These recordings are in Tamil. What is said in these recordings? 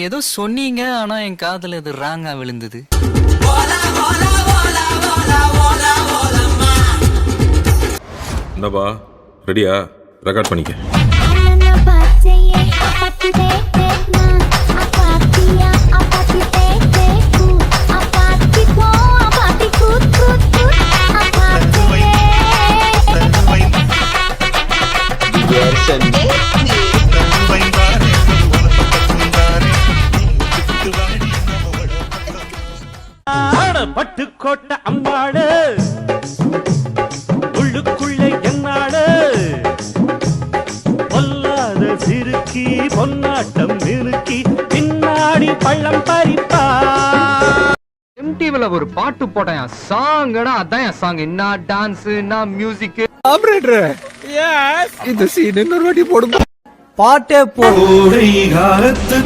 ஏதோ சொன்னீங்க, ஆனா என் காதுல இது ராங்கா விழுந்தது. என்னப்பா ரெடியா? ரெக்கார்ட் பண்ணிக்க. பட்டுக்கோட்டை அம்பாடு உள்ளுக்குள்ளே என்னாடு பொல்லாத சிறுக்கி பொன்னாட்டம் நிறுக்கி பின்னாடி பள்ளம் பறிப்பா. எம்டிவில ஒரு பாட்டு போட்டேன், சாங்னா அதான் என் சாங். என்ன டான்ஸ், என்ன மியூசிக். ஆபரேட்டர் எஸ் இந்த சீன் இன்னொரு வாட்டி போடுங்க. பாட்டே கோடை காலத்து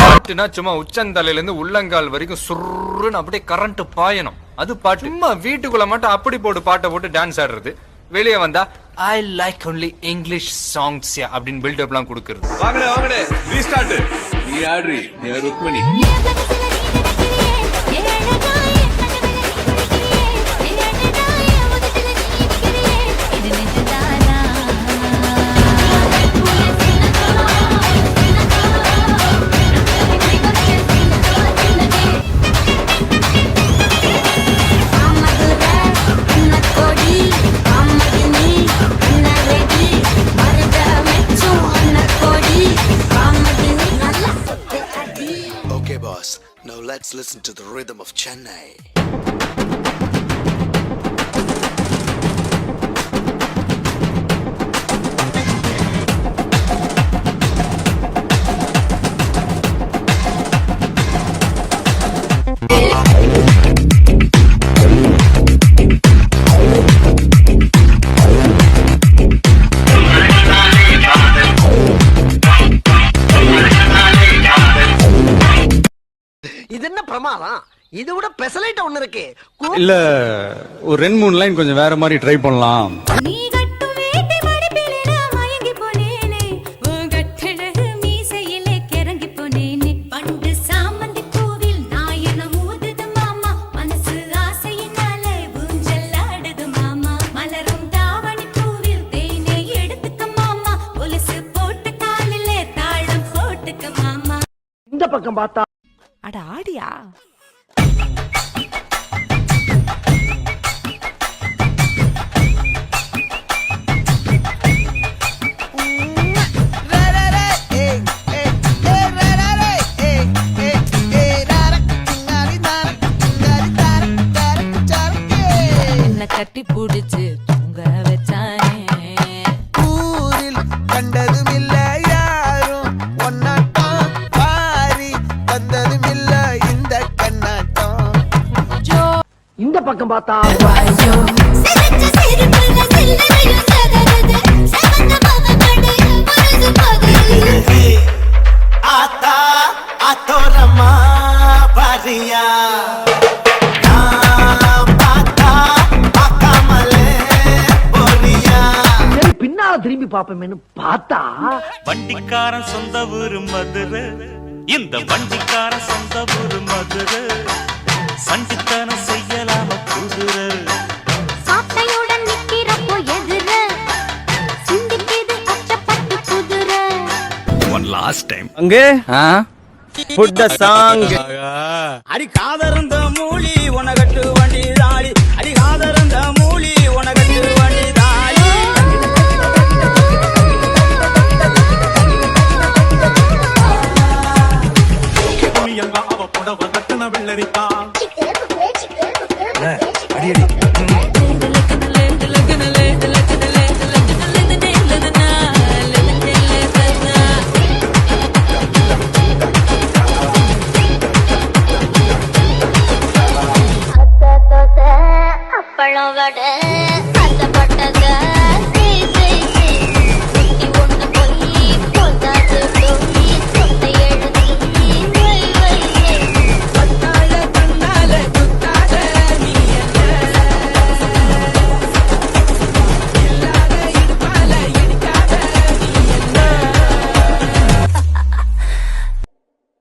பாட்டுனா சும்மா உச்சந்தலையில இருந்து உள்ளங்கால் வரைக்கும் சுருன்னு அப்படியே கரண்ட் பாயணும். அது பாட்டு. சும்மா வீட்டுக்குள்ள மட்டும் அப்படி போட்டு பாட்டை போட்டு டான்ஸ் ஆடுறது. வெளியே வந்தா I like only English songs அப்படின்னு பில்டப் எல்லாம் கொடுக்கறது. வாங்கடே வாங்கடே ரீஸ்டார்ட். நீ ஆடுறி, நீ Rukmani. Okay, boss. Now let's listen to the rhythm of Chennai. இது என்ன பிரமாதம்? இது விட பெசலைட் ஒண்ணு இருக்கு. இல்ல ஒரு 2-3 லைன் கொஞ்சம் வேற மாதிரி ட்ரை பண்ணலாம். இந்த பக்கம் பார்த்தா அட ஆடியா? என்ன கட்டி புடிச்சு தூங்க வச்சானே. ஊரில் கண்டதும் இல்ல யாரும் ஒன்னாட்டம் பாரி வந்ததும் இல்ல இந்த கண்ணாட்டம். இந்த பக்கம் பார்த்தா ஆத்தா ஆத்தோரமா பாரியா பின்னால திரும்பி பாப்பேன்னு பார்த்தா வண்டிக்காரன் சொந்த ஊரு மதுரை, இந்த வண்டிக்காரன் சொந்த ஊரு மதுரை. சண்டித்தனம் செய்யலாம குதிரை சாட்டையுடன் நிக்கிறப்போ எதிர சிந்திக்கிது அச்சப்பட்டு குதிரை. ஒன் லாஸ்ட் டைம் அங்க புட் தி சாங். அடி காதறந்த மூலி உனகட்டு வண்டி தாளி, அடி காதறந்த மூலி உனகட்டு வண்டி தாளி. எங்க அவ புடவ கட்டுன வெள்ளரிக்கா அப்பளம் வடை